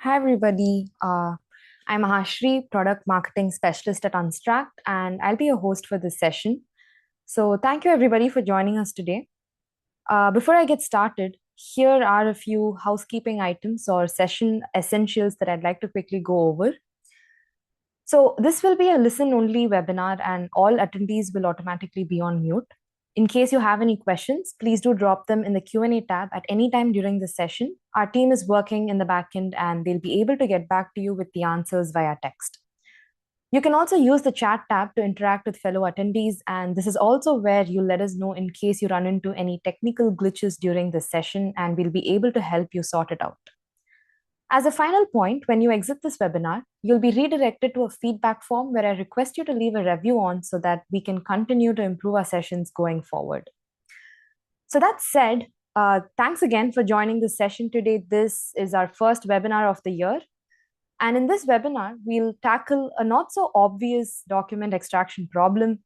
Hi, everybody. I'm Mahashri, Product Marketing Specialist at Unstract, and I'll be your host for this session. So, thank you, everybody, for joining us today. Before I get started, here are a few housekeeping items or session essentials that I'd like to quickly go over. So, this will be a listen only webinar, and all attendees will automatically be on mute. In case you have any questions, please do drop them in the Q&A tab at any time during the session. Our team is working in the backend and they'll be able to get back to you with the answers via text. You can also use the chat tab to interact with fellow attendees, and this is also where you let us know in case you run into any technical glitches during the session, and we'll be able to help you sort it out. As a final point, when you exit this webinar, you'll be redirected to a feedback form where I request you to leave a review on so that we can continue to improve our sessions going forward. So that said, thanks again for joining this session today. This is our first webinar of the year. And in this webinar, we'll tackle a not so obvious document extraction problem,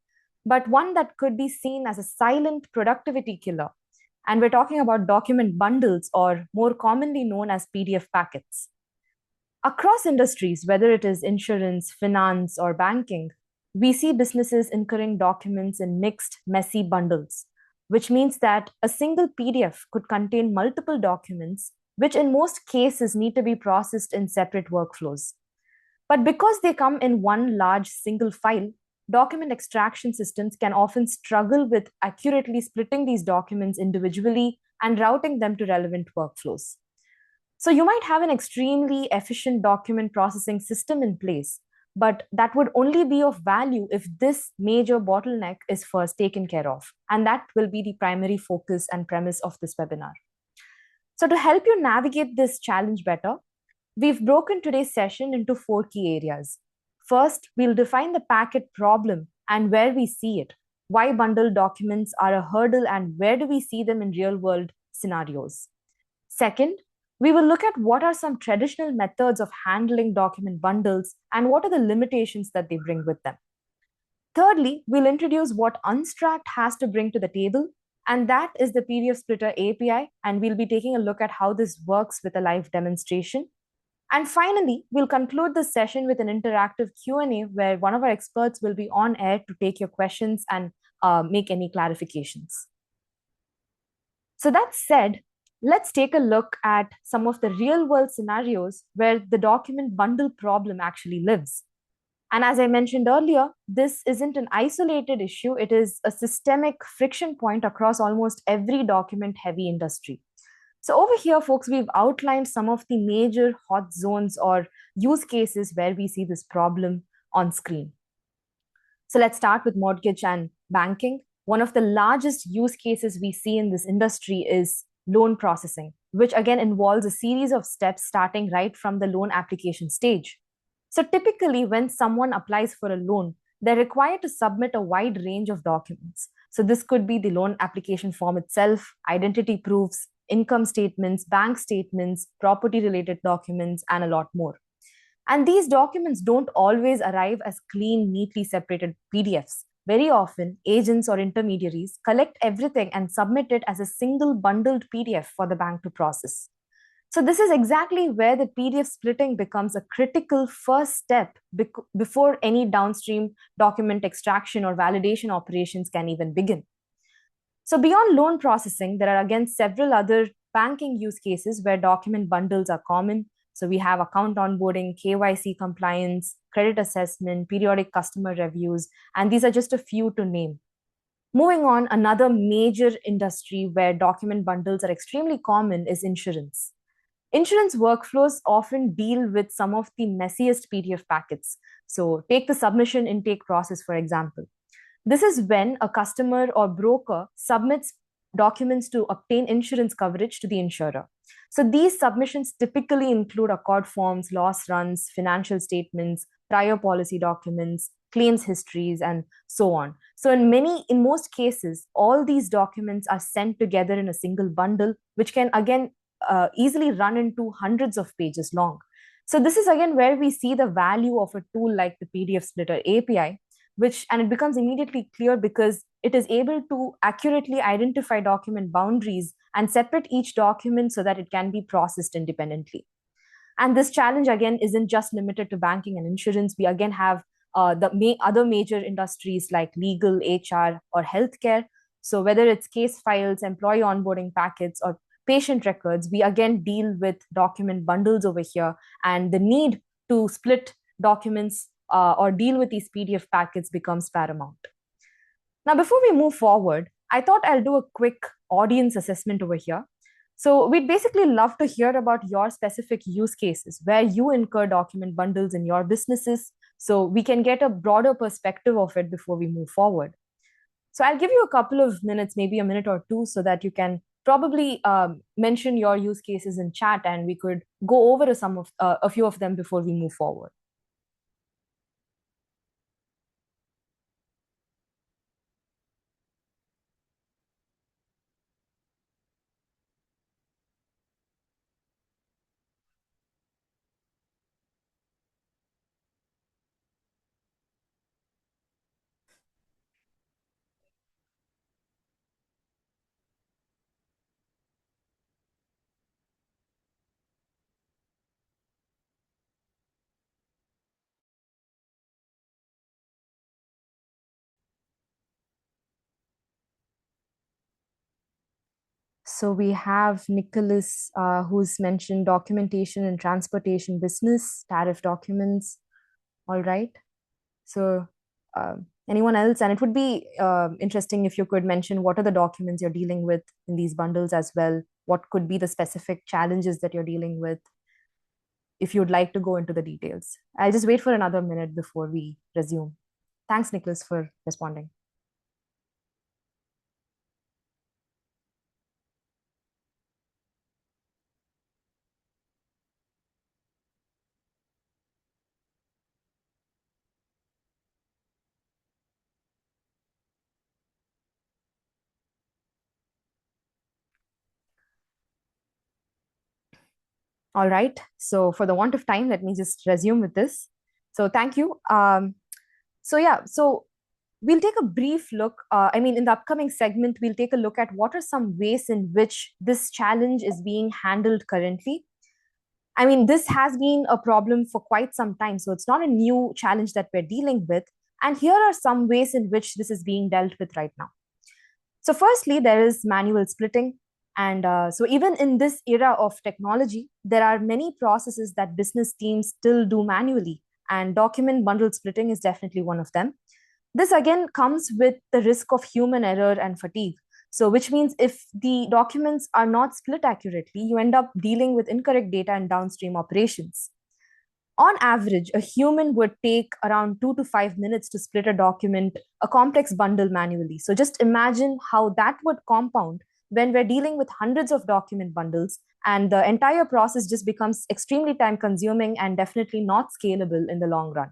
but one that could be seen as a silent productivity killer. And we're talking about document bundles, or more commonly known as PDF packets. Across industries, whether it is insurance, finance, or banking, we see businesses incurring documents in mixed, messy bundles, which means that a single PDF could contain multiple documents, which in most cases need to be processed in separate workflows. But because they come in one large single file, document extraction systems can often struggle with accurately splitting these documents individually and routing them to relevant workflows. So you might have an extremely efficient document processing system in place, but that would only be of value if this major bottleneck is first taken care of. And that will be the primary focus and premise of this webinar. So to help you navigate this challenge better, we've broken today's session into 4 key areas. First, we'll define the packet problem and where we see it, why bundled documents are a hurdle and where do we see them in real-world scenarios. Second, we will look at what are some traditional methods of handling document bundles and what are the limitations that they bring with them. Thirdly, we'll introduce what Unstract has to bring to the table, and that is the PDF Splitter API, and we'll be taking a look at how this works with a live demonstration. And finally, we'll conclude this session with an interactive Q&A where one of our experts will be on air to take your questions and make any clarifications. So that said, let's take a look at some of the real-world scenarios where the document bundle problem actually lives. And as I mentioned earlier, this isn't an isolated issue. It is a systemic friction point across almost every document-heavy industry. So over here, folks, we've outlined some of the major hot zones or use cases where we see this problem on screen. So let's start with mortgage and banking. One of the largest use cases we see in this industry is loan processing, which again involves a series of steps starting right from the loan application stage. So typically, when someone applies for a loan, they're required to submit a wide range of documents. So this could be the loan application form itself, identity proofs, income statements, bank statements, property-related documents, and a lot more. And these documents don't always arrive as clean, neatly separated PDFs. Very often, agents or intermediaries collect everything and submit it as a single bundled PDF for the bank to process. So this is exactly where the PDF splitting becomes a critical first step before any downstream document extraction or validation operations can even begin. So beyond loan processing, there are again several other banking use cases where document bundles are common. So we have account onboarding, KYC compliance, credit assessment, periodic customer reviews, and these are just a few to name. Moving on, another major industry where document bundles are extremely common is insurance. Insurance workflows often deal with some of the messiest PDF packets. So take the submission intake process, for example. This is when a customer or broker submits documents to obtain insurance coverage to the insurer. So these submissions typically include accord forms, loss runs, financial statements, prior policy documents, claims histories, and so on. So in most cases, all these documents are sent together in a single bundle, which can again easily run into hundreds of pages long. So this is again where we see the value of a tool like the PDF Splitter API, and it becomes immediately clear because it is able to accurately identify document boundaries and separate each document so that it can be processed independently. And this challenge, again, isn't just limited to banking and insurance. We again have other major industries like legal, HR, or healthcare. So, whether it's case files, employee onboarding packets, or patient records, we again deal with document bundles over here. And the need to split documents or deal with these PDF packets becomes paramount. Now, before we move forward, I thought I'll do a quick audience assessment over here. So, we'd basically love to hear about your specific use cases where you incur document bundles in your businesses so we can get a broader perspective of it before we move forward. So, I'll give you a couple of minutes, maybe a minute or two, so that you can probably mention your use cases in chat and we could go over a few of them before we move forward. So we have Nicholas, who's mentioned documentation and transportation business, tariff documents. All right. So anyone else? And it would be interesting if you could mention what are the documents you're dealing with in these bundles as well. What could be the specific challenges that you're dealing with if you'd like to go into the details. I'll just wait for another minute before we resume. Thanks, Nicholas, for responding. All right. So, for the want of time, let me just resume with this. So, thank you. So we'll take a brief look. In the upcoming segment, we'll take a look at what are some ways in which this challenge is being handled currently. This has been a problem for quite some time. So, it's not a new challenge that we're dealing with. And here are some ways in which this is being dealt with right now. So, firstly, there is manual splitting. And so, even in this era of technology, there are many processes that business teams still do manually. And document bundle splitting is definitely one of them. This again comes with the risk of human error and fatigue. So, which means if the documents are not split accurately, you end up dealing with incorrect data and downstream operations. On average, a human would take around 2 to 5 minutes to split a document, a complex bundle manually. So just imagine how that would compound when we're dealing with hundreds of document bundles, and the entire process just becomes extremely time consuming and definitely not scalable in the long run.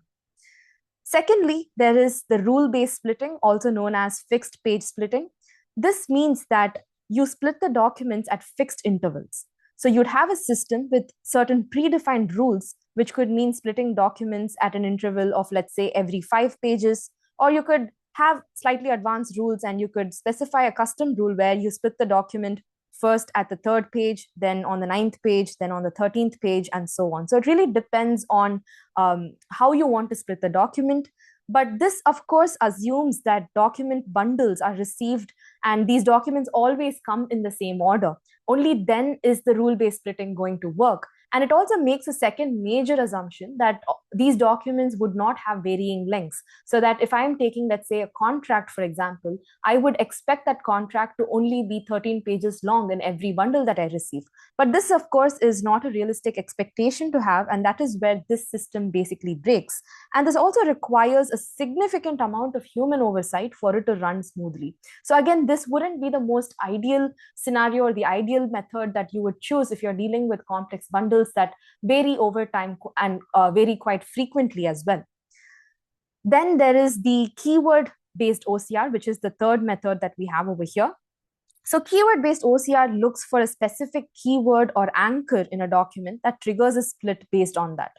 Secondly, there is the rule based splitting, also known as fixed page splitting. This means that you split the documents at fixed intervals. So you'd have a system with certain predefined rules, which could mean splitting documents at an interval of, let's say, every 5 pages, or you could have slightly advanced rules and you could specify a custom rule where you split the document first at the third page, then on the ninth page, then on the 13th page, and so on. So it really depends on how you want to split the document. But this, of course, assumes that document bundles are received and these documents always come in the same order. Only then is the rule based splitting going to work. And it also makes a second major assumption that these documents would not have varying lengths. So that if I'm taking, let's say, a contract, for example, I would expect that contract to only be 13 pages long in every bundle that I receive. But this, of course, is not a realistic expectation to have. And that is where this system basically breaks. And this also requires a significant amount of human oversight for it to run smoothly. So, again, this wouldn't be the most ideal scenario or the ideal method that you would choose if you're dealing with complex bundles that vary over time and vary quite frequently as well. Then there is the keyword based OCR, which is the third method that we have over here. So, keyword based OCR looks for a specific keyword or anchor in a document that triggers a split based on that.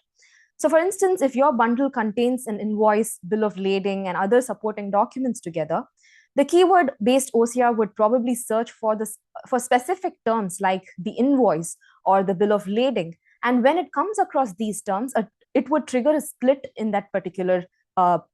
So, for instance, if your bundle contains an invoice, bill of lading, and other supporting documents together, the keyword based OCR would probably search for specific terms like the invoice or the bill of lading. And when it comes across these terms, it would trigger a split in that particular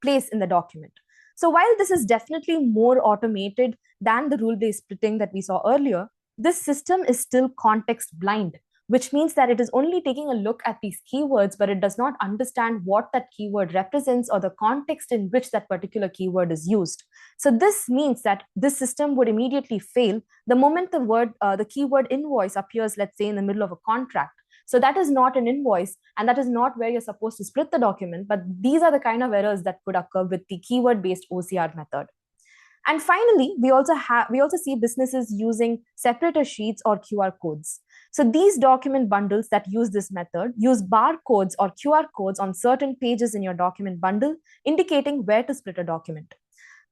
place in the document. So while this is definitely more automated than the rule-based splitting that we saw earlier, this system is still context blind, which means that it is only taking a look at these keywords, but it does not understand what that keyword represents or the context in which that particular keyword is used. So this means that this system would immediately fail the moment the keyword invoice appears, let's say, in the middle of a contract. So that is not an invoice, and that is not where you're supposed to split the document, but these are the kind of errors that could occur with the keyword-based OCR method. And finally, we also see businesses using separator sheets or QR codes. So these document bundles that use this method use barcodes or QR codes on certain pages in your document bundle, indicating where to split a document.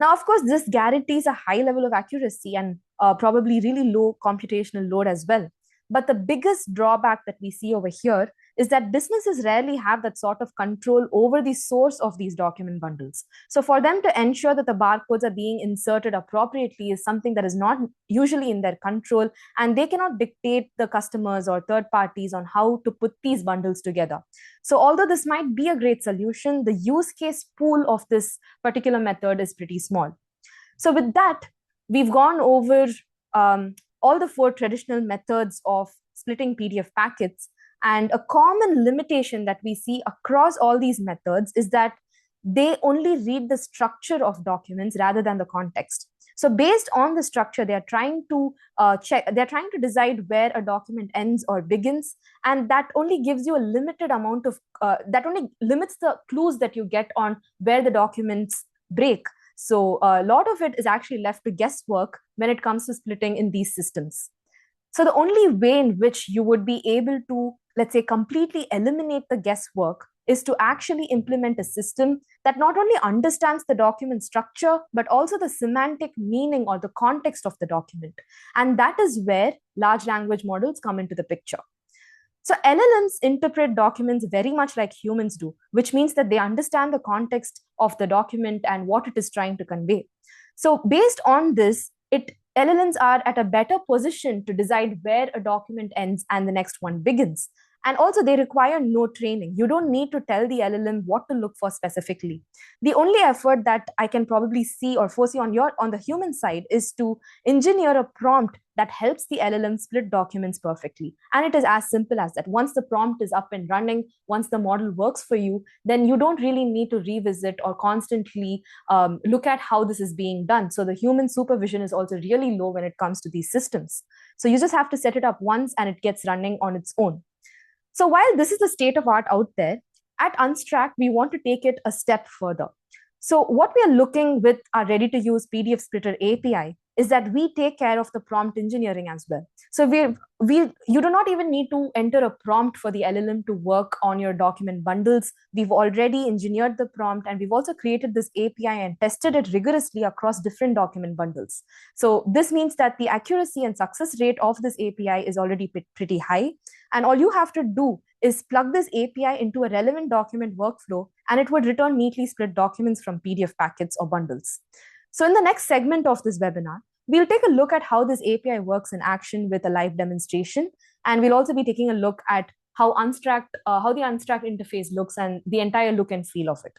Now, of course, this guarantees a high level of accuracy and probably really low computational load as well. But the biggest drawback that we see over here is that businesses rarely have that sort of control over the source of these document bundles. So for them to ensure that the barcodes are being inserted appropriately is something that is not usually in their control, and they cannot dictate the customers or third parties on how to put these bundles together. So although this might be a great solution, the use case pool of this particular method is pretty small. So with that, we've gone over all the 4 traditional methods of splitting PDF packets. And a common limitation that we see across all these methods is that they only read the structure of documents rather than the context. So based on the structure, they're trying to decide where a document ends or begins. And that only gives you a limited amount of, that only limits the clues that you get on where the documents break. So a lot of it is actually left to guesswork when it comes to splitting in these systems. So the only way in which you would be able to, let's say, completely eliminate the guesswork is to actually implement a system that not only understands the document structure, but also the semantic meaning or the context of the document. And that is where large language models come into the picture. So LLMs interpret documents very much like humans do, which means that they understand the context of the document and what it is trying to convey. So based on this, LLMs are at a better position to decide where a document ends and the next one begins. And also, they require no training. You don't need to tell the LLM what to look for specifically. The only effort that I can probably see or foresee on the human side is to engineer a prompt that helps the LLM split documents perfectly. And it is as simple as that. Once the prompt is up and running, once the model works for you, then you don't really need to revisit or constantly look at how this is being done. So the human supervision is also really low when it comes to these systems. So you just have to set it up once and it gets running on its own. So while this is the state of art out there, at Unstract, we want to take it a step further. So what we are looking with our ready-to-use PDF Splitter API is that we take care of the prompt engineering as well. So you do not even need to enter a prompt for the LLM to work on your document bundles. We've already engineered the prompt, and we've also created this API and tested it rigorously across different document bundles. So this means that the accuracy and success rate of this API is already pretty high. And all you have to do is plug this API into a relevant document workflow, and it would return neatly split documents from PDF packets or bundles. So in the next segment of this webinar, we'll take a look at how this API works in action with a live demonstration. And we'll also be taking a look at how the Unstract interface looks and the entire look and feel of it.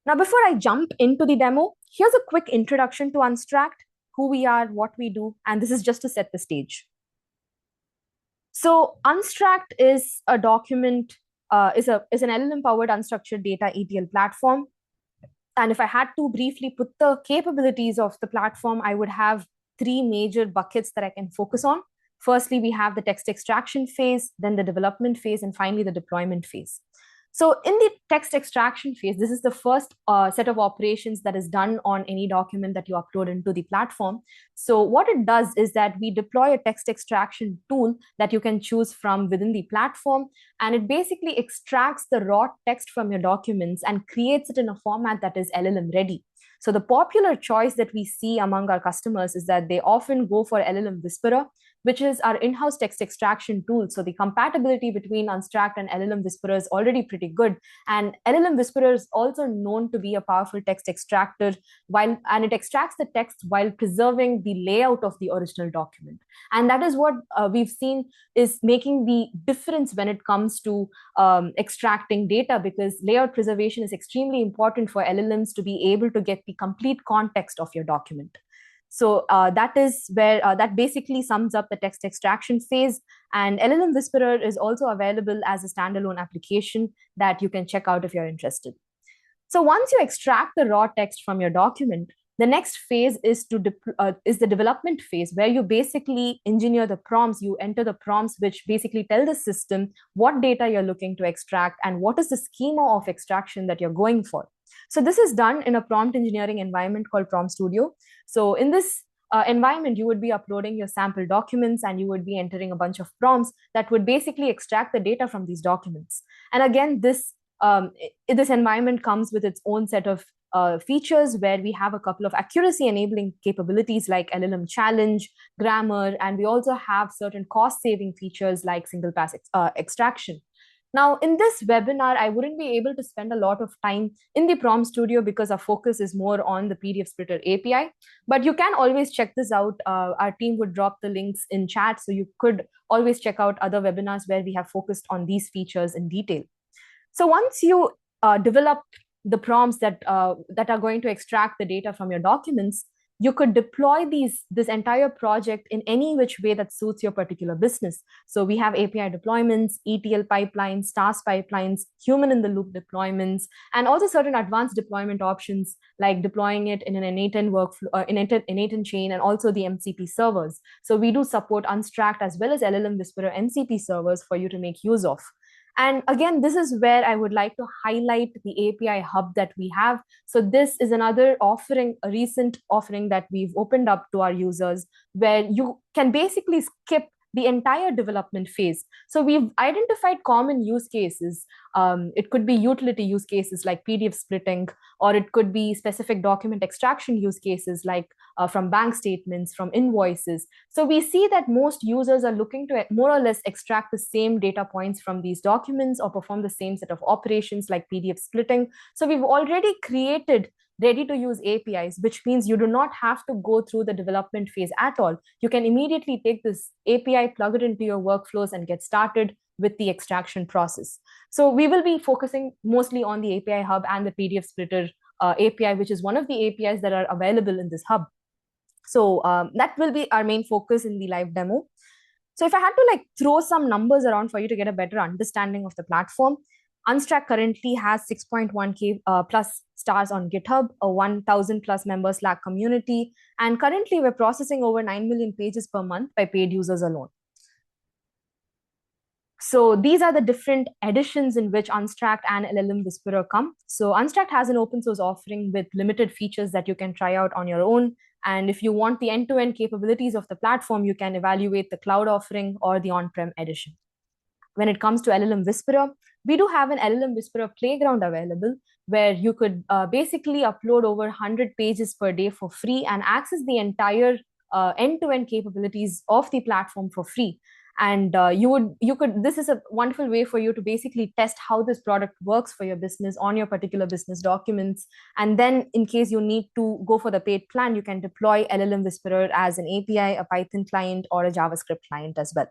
Now, before I jump into the demo, here's a quick introduction to Unstract, who we are, what we do, and this is just to set the stage. So Unstract is a document, is an LLM-powered unstructured data ETL platform. And if I had to briefly put the capabilities of the platform, I would have 3 major buckets that I can focus on. Firstly, we have the text extraction phase, then the development phase, and finally the deployment phase. So in the text extraction phase, this is the first set of operations that is done on any document that you upload into the platform. So what it does is that we deploy a text extraction tool that you can choose from within the platform, and it basically extracts the raw text from your documents and creates it in a format that is LLM ready. So the popular choice that we see among our customers is that they often go for LLM Whisperer, which is our in-house text extraction tool. So the compatibility between Unstract and LLM Whisperer is already pretty good. And LLM Whisperer is also known to be a powerful text extractor, and it extracts the text while preserving the layout of the original document. And that is what we've seen is making the difference when it comes to extracting data, because layout preservation is extremely important for LLMs to be able to get the complete context of your document. So that is where that basically sums up the text extraction phase. And LLM Whisperer is also available as a standalone application that you can check out if you're interested. So once you extract the raw text from your document, the next phase is the development phase, where you basically engineer the prompts. You enter the prompts which basically tell the system what data you're looking to extract and what is the schema of extraction that you're going for. So this is done in a prompt engineering environment called Prompt Studio. So in this environment, you would be uploading your sample documents and you would be entering a bunch of prompts that would basically extract the data from these documents. And again, this environment comes with its own set of features, where we have a couple of accuracy enabling capabilities like LLM challenge, grammar, and we also have certain cost saving features like single pass extraction. Now, in this webinar, I wouldn't be able to spend a lot of time in the Prompt Studio because our focus is more on the PDF Splitter API. But you can always check this out. Our team would drop the links in chat, so you could always check out other webinars where we have focused on these features in detail. So once you develop the prompts that are going to extract the data from your documents, you could deploy this entire project in any which way that suits your particular business. So we have API deployments, ETL pipelines, task pipelines, human in the loop deployments, and also certain advanced deployment options like deploying it in an n8n workflow, in n8n chain, and also the MCP servers. So we do support Unstract as well as LLM Whisperer MCP servers for you to make use of. And again, this is where I would like to highlight the API hub that we have. So this is another offering, a recent offering that we've opened up to our users, where you can basically skip the entire development phase. So we've identified common use cases. It could be utility use cases like PDF splitting, or it could be specific document extraction use cases like from bank statements, from invoices. So we see that most users are looking to more or less extract the same data points from these documents or perform the same set of operations like PDF splitting. So we've already created ready-to-use APIs, which means you do not have to go through the development phase at all. You can immediately take this API, plug it into your workflows, and get started with the extraction process. So we will be focusing mostly on the API hub and the PDF splitter API, which is one of the APIs that are available in this hub. So that will be our main focus in the live demo. So if I had to throw some numbers around for you to get a better understanding of the platform, Unstract currently has 6.1K plus stars on GitHub, a 1,000 plus member Slack community, and currently we're processing over 9 million pages per month by paid users alone. So these are the different editions in which Unstract and LLM Whisperer come. So Unstract has an open source offering with limited features that you can try out on your own. And if you want the end-to-end capabilities of the platform, you can evaluate the cloud offering or the on-prem edition. When it comes to LLM Whisperer, we do have an LLM Whisperer playground available, where you could basically upload over 100 pages per day for free and access the entire end-to-end capabilities of the platform for free. And this is a wonderful way for you to basically test how this product works for your business on your particular business documents. And then in case you need to go for the paid plan, you can deploy LLM Whisperer as an API, a Python client, or a JavaScript client as well.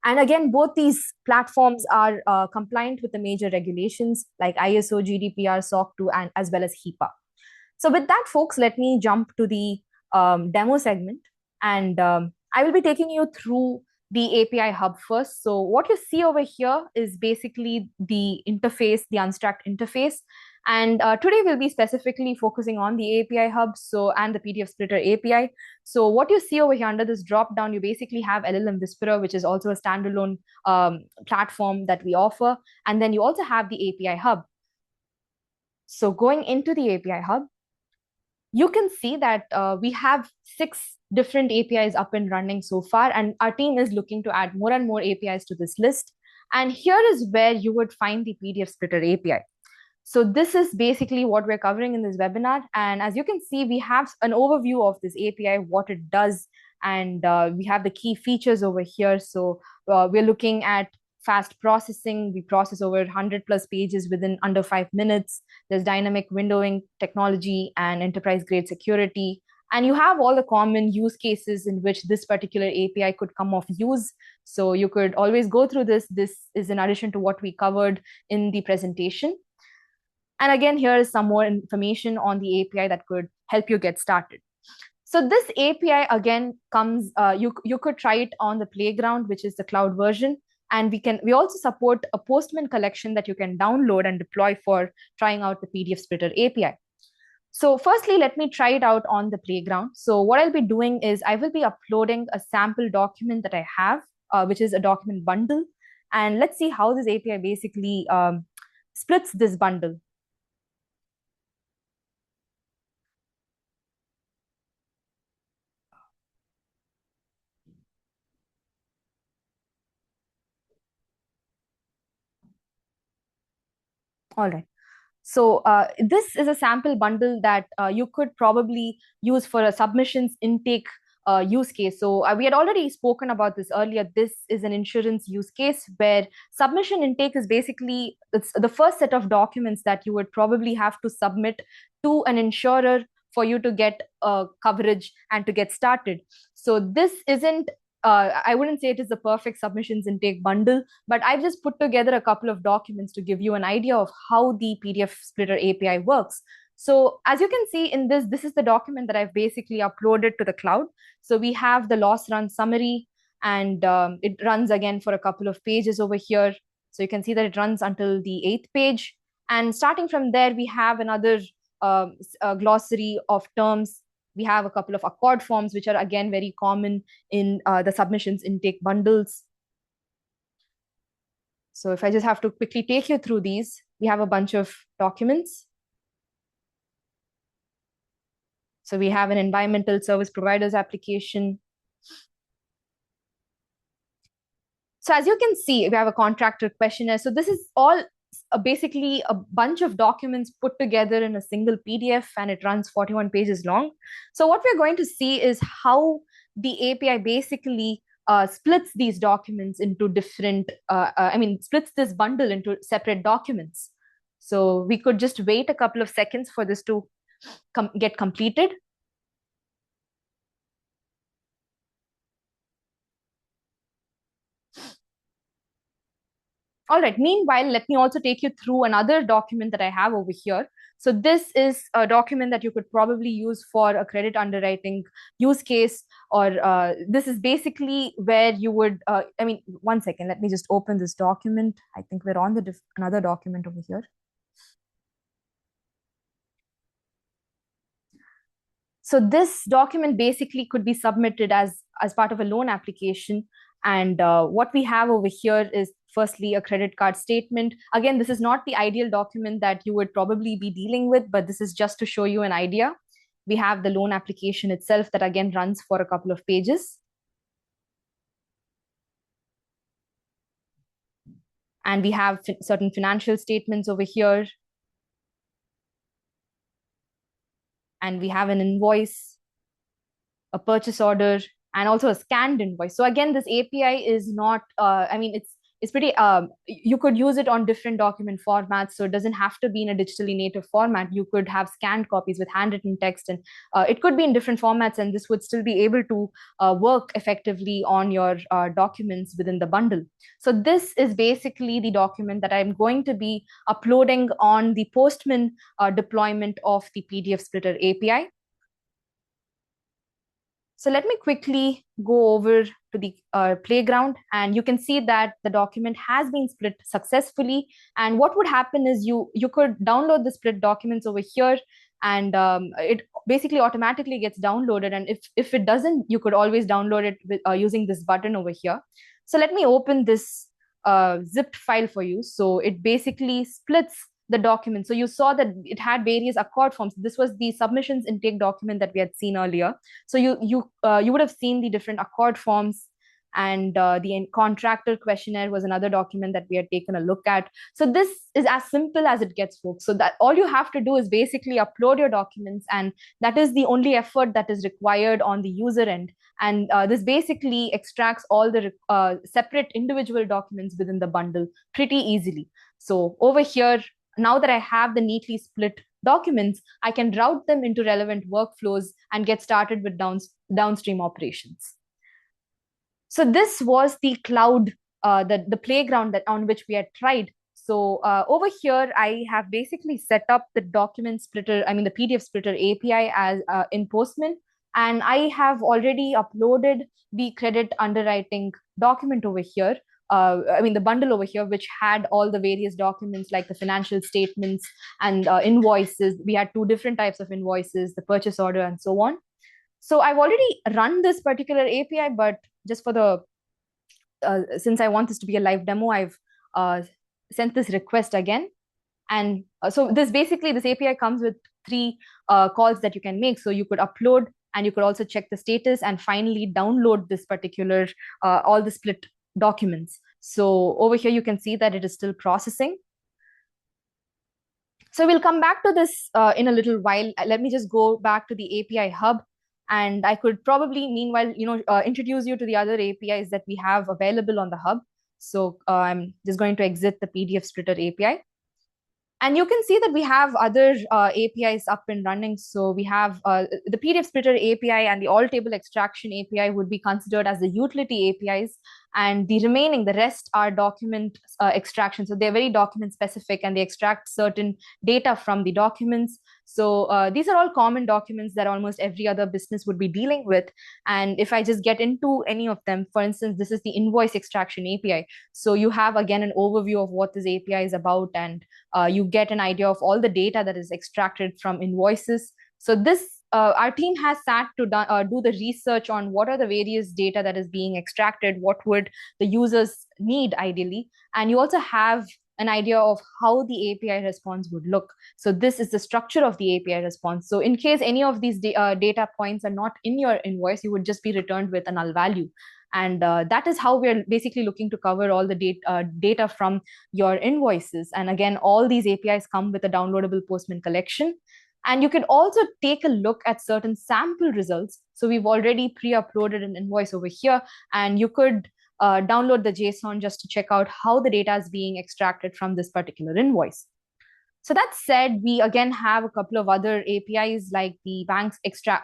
And again, both these platforms are compliant with the major regulations like ISO, GDPR, SOC 2, and as well as HIPAA. So with that, folks, let me jump to the demo segment. And I will be taking you through the API hub first. So what you see over here is basically the interface, the Unstract interface. And today we'll be specifically focusing on the API hub and the PDF splitter API. So what you see over here under this drop down, you basically have LLM Whisperer, which is also a standalone platform that we offer. And then you also have the API hub. So going into the API hub, you can see that we have 6 different APIs up and running so far, and our team is looking to add more and more APIs to this list. And here is where you would find the PDF splitter API. So this is basically what we're covering in this webinar. And as you can see, we have an overview of this API, what it does, and we have the key features over here. So we're looking at fast processing. We process over 100 plus pages within under 5 minutes. There's dynamic windowing technology and enterprise grade security. And you have all the common use cases in which this particular API could come of use. So you could always go through this. This is in addition to what we covered in the presentation. And again, here is some more information on the API that could help you get started. So this API again comes, you could try it on the Playground, which is the cloud version. And we also support a Postman collection that you can download and deploy for trying out the PDF Splitter API. So firstly, let me try it out on the Playground. So what I'll be doing is I will be uploading a sample document that I have, which is a document bundle. And let's see how this API basically splits this bundle. All right. So this is a sample bundle that you could probably use for a submissions intake use case. So we had already spoken about this earlier. This is an insurance use case where submission intake is basically it's the first set of documents that you would probably have to submit to an insurer for you to get coverage and to get started. So this isn't I wouldn't say it is the perfect submissions intake bundle, but I've just put together a couple of documents to give you an idea of how the PDF Splitter API works. So as you can see in this is the document that I've basically uploaded to the cloud. So we have the loss run summary, and it runs again for a couple of pages over here. So you can see that it runs until the 8th page. And starting from there, we have another glossary of terms. We have a couple of accord forms, which are again very common in the submissions intake bundles. So if I just have to quickly take you through these, we have a bunch of documents. So we have an environmental service providers application. So as you can see, we have a contractor questionnaire. So this is all basically a bunch of documents put together in a single PDF, and it runs 41 pages long. So what we're going to see is how the API basically splits these documents into different, splits this bundle into separate documents. So we could just wait a couple of seconds for this to get completed. All right, meanwhile, let me also take you through another document that I have over here. So this is a document that you could probably use for a credit underwriting use case, or this is basically where you would, one second, let me just open this document. I think we're on the another document over here. So this document basically could be submitted as part of a loan application. And what we have over here is firstly a credit card statement. Again, this is not the ideal document that you would probably be dealing with, but this is just to show you an idea. We have the loan application itself that again runs for a couple of pages. And we have certain financial statements over here. And we have an invoice, a purchase order, and also a scanned invoice. So again, this API is not, it's pretty, you could use it on different document formats. So it doesn't have to be in a digitally native format. You could have scanned copies with handwritten text, and it could be in different formats, and this would still be able to work effectively on your documents within the bundle. So this is basically the document that I'm going to be uploading on the Postman deployment of the PDF Splitter API. So let me quickly go over to the Playground, and you can see that the document has been split successfully. And what would happen is you could download the split documents over here, and it basically automatically gets downloaded. And if it doesn't, you could always download it with, using this button over here. So let me open this zipped file for you. So it basically splits the document. So you saw that it had various accord forms. This was the submissions intake document that we had seen earlier. So you would have seen the different accord forms, and the contractor questionnaire was another document that we had taken a look at. So this is as simple as it gets, folks. So that all you have to do is basically upload your documents, and that is the only effort that is required on the user end. And this basically extracts all the separate individual documents within the bundle pretty easily. So over here, now that I have the neatly split documents, I can route them into relevant workflows and get started with downstream operations. So this was the cloud, the playground that on which we had tried. So over here, I have basically set up the document splitter, I mean the PDF splitter API as in Postman, and I have already uploaded the credit underwriting document over here. I mean the bundle over here, which had all the various documents like the financial statements and invoices. We had two different types of invoices, the purchase order and so on. So I've already run this particular API, but just for the since I want this to be a live demo, I've sent this request again. And so this API comes with three calls that you can make. So you could upload, and you could also check the status, and finally download this particular all the split documents. So over here, you can see that it is still processing. So we'll come back to this in a little while. Let me just go back to the API hub. And I could probably, meanwhile, introduce you to the other APIs that we have available on the hub. So I'm just going to exit the PDF splitter API. And you can see that we have other APIs up and running. So we have the PDF splitter API and the all table extraction API would be considered as the utility APIs. And the rest are document extraction. So they're very document specific, and they extract certain data from the documents. So these are all common documents that almost every other business would be dealing with. And if I just get into any of them, for instance, this is the invoice extraction API. So you have, again, an overview of what this API is about, and you get an idea of all the data that is extracted from invoices. So this our team has sat to do the research on what are the various data that is being extracted, what would the users need ideally, and you also have an idea of how the API response would look. So this is the structure of the API response. So in case any of these data points are not in your invoice, you would just be returned with a null value. And that is how we're basically looking to cover all the data from your invoices. And again, all these APIs come with a downloadable Postman collection. And you can also take a look at certain sample results. So we've already pre-uploaded an invoice over here, and you could download the JSON just to check out how the data is being extracted from this particular invoice. So that said, we again have a couple of other APIs like the bank's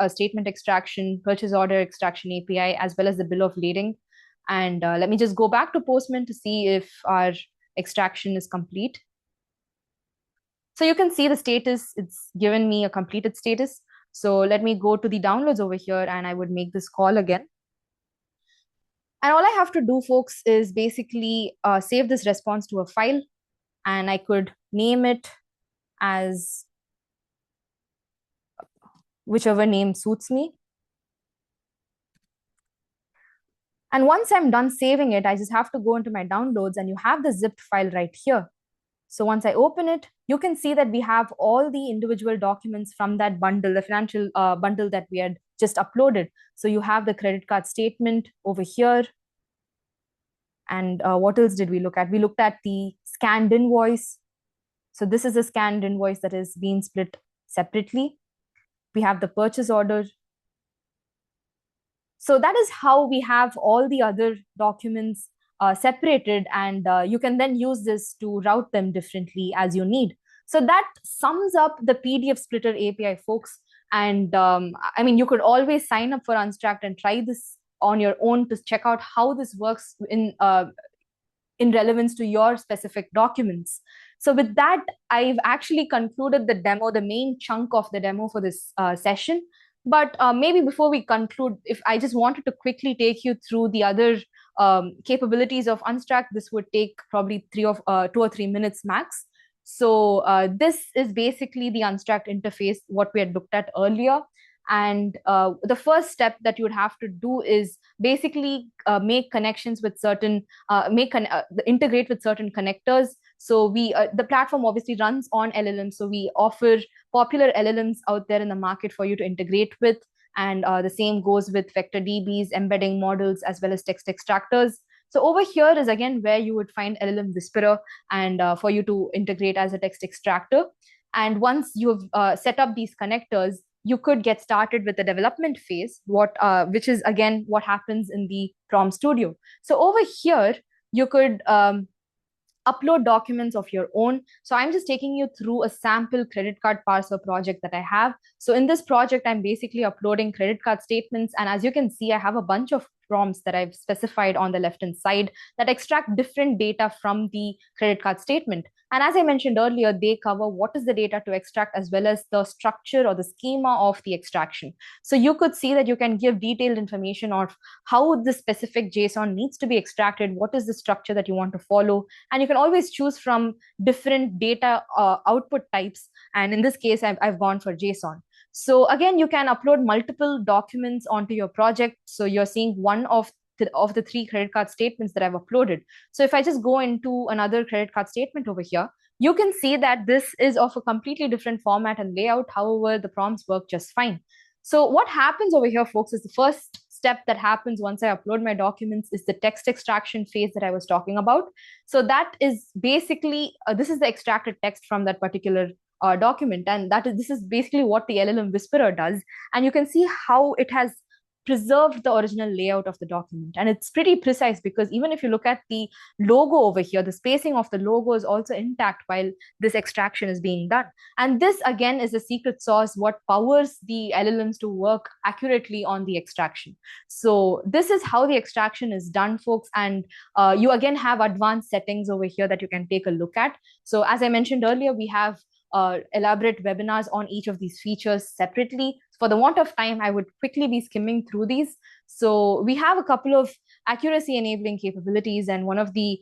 statement extraction, purchase order extraction API, as well as the bill of lading. And let me just go back to Postman to see if our extraction is complete. So you can see the status, it's given me a completed status. So let me go to the downloads over here, and I would make this call again. And all I have to do, folks, is basically save this response to a file, and I could name it as whichever name suits me. And once I'm done saving it, I just have to go into my downloads, and you have the zipped file right here. So once I open it, you can see that we have all the individual documents from that bundle, the financial bundle that we had just uploaded. So you have the credit card statement over here. And what else did we look at? We looked at the scanned invoice. So this is a scanned invoice that is being split separately. We have the purchase order. So that is how we have all the other documents separated, and you can then use this to route them differently as you need. So that sums up the PDF splitter API, folks. And I mean, you could always sign up for Unstract and try this on your own to check out how this works in relevance to your specific documents. So with that, I've actually concluded the demo, the main chunk of the demo for this session. But maybe before we conclude, if I just wanted to quickly take you through the other capabilities of Unstract, this would take probably 2 or 3 minutes max. So this is basically the Unstract interface, what we had looked at earlier. And the first step that you would have to do is basically make connections with certain, integrate with certain connectors. So the platform obviously runs on LLMs. So we offer popular LLMs out there in the market for you to integrate with. And the same goes with vector DBs, embedding models, as well as text extractors. So over here is again where you would find LLM Whisperer and for you to integrate as a text extractor. And once you've set up these connectors, you could get started with the development phase, which is again what happens in the Prompt Studio. So over here, you could upload documents of your own. So I'm just taking you through a sample credit card parser project that I have. So in this project, I'm basically uploading credit card statements. And as you can see, I have a bunch of prompts that I've specified on the left-hand side that extract different data from the credit card statement. And as I mentioned earlier, they cover what is the data to extract as well as the structure or the schema of the extraction. So you could see that you can give detailed information of how the specific JSON needs to be extracted, what is the structure that you want to follow, and you can always choose from different data output types. And in this case, I've gone for JSON. So again, you can upload multiple documents onto your project. So you're seeing one of the three credit card statements that I've uploaded. So if I just go into another credit card statement over here, you can see that this is of a completely different format and layout. However, the prompts work just fine. So what happens over here, folks, is the first step that happens once I upload my documents is the text extraction phase that I was talking about. So that is basically, this is the extracted text from that particular document. And this is basically what the LLM Whisperer does. And you can see how it has preserved the original layout of the document. And it's pretty precise because even if you look at the logo over here, the spacing of the logo is also intact while this extraction is being done. And this again is the secret sauce, what powers the LLMs to work accurately on the extraction. So this is how the extraction is done, folks. And you again have advanced settings over here that you can take a look at. So as I mentioned earlier, we have elaborate webinars on each of these features separately. For the want of time, I would quickly be skimming through these. So we have a couple of accuracy enabling capabilities, and one of the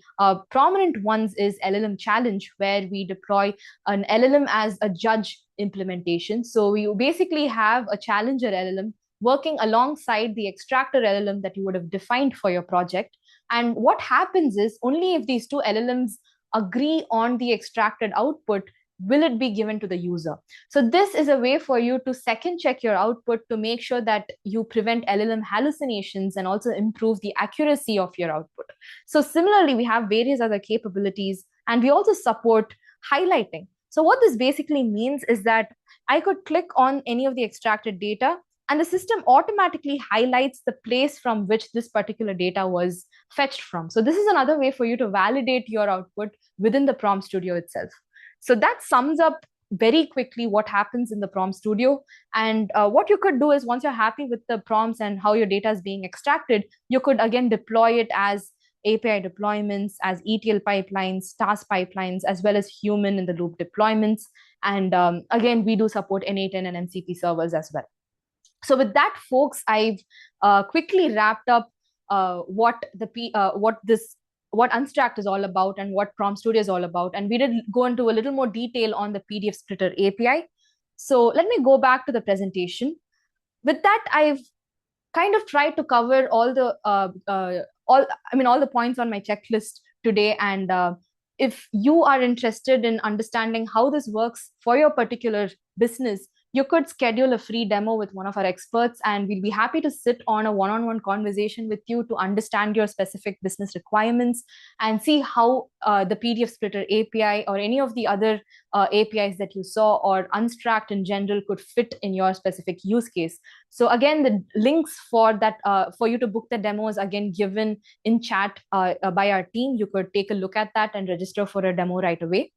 prominent ones is LLM Challenge, where we deploy an LLM as a judge implementation. So you basically have a challenger LLM working alongside the extractor LLM that you would have defined for your project. And what happens is only if these two LLMs agree on the extracted output will it be given to the user. So this is a way for you to second check your output to make sure that you prevent LLM hallucinations and also improve the accuracy of your output. So similarly, we have various other capabilities, and we also support highlighting. So what this basically means is that I could click on any of the extracted data and the system automatically highlights the place from which this particular data was fetched from. So this is another way for you to validate your output within the Prompt Studio itself. So that sums up very quickly what happens in the Prompt Studio. And what you could do is once you're happy with the prompts and how your data is being extracted, you could again deploy it as API deployments, as ETL pipelines, task pipelines, as well as human in the loop deployments. And again, we do support N8N and MCP servers as well. So with that, folks, I've quickly wrapped up what Unstract is all about and what Prompt Studio is all about. And we did go into a little more detail on the PDF splitter API. So let me go back to the presentation. With that, I've kind of tried to cover all the points on my checklist today. And if you are interested in understanding how this works for your particular business, you could schedule a free demo with one of our experts, and we'll be happy to sit on a one-on-one conversation with you to understand your specific business requirements and see how the PDF Splitter API or any of the other APIs that you saw or Unstract in general could fit in your specific use case. So again, the links for that for you to book the demos again given in chat by our team. You could take a look at that and register for a demo right away.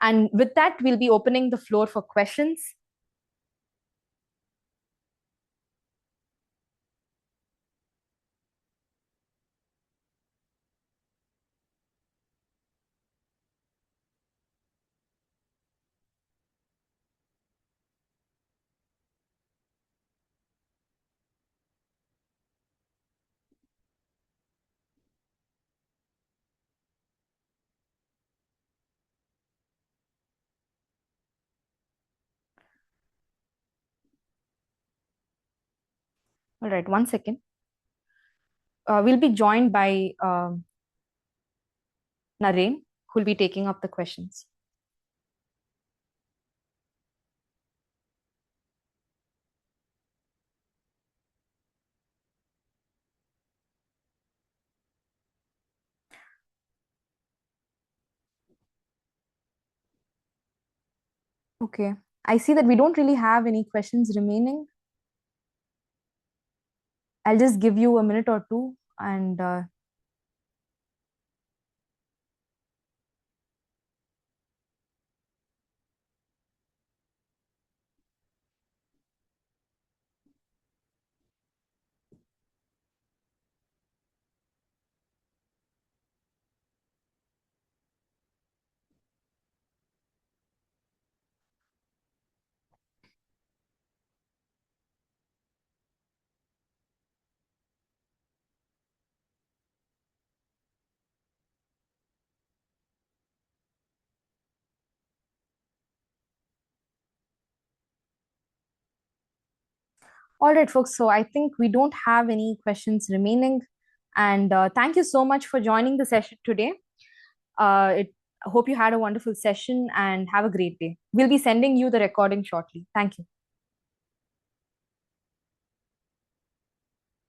And with that, we'll be opening the floor for questions. All right, 1 second. We'll be joined by Naren, who'll be taking up the questions. Okay. I see that we don't really have any questions remaining. I'll just give you a minute or two and all right, folks. So I think we don't have any questions remaining. And thank you so much for joining the session today. I hope you had a wonderful session and have a great day. We'll be sending you the recording shortly. Thank you.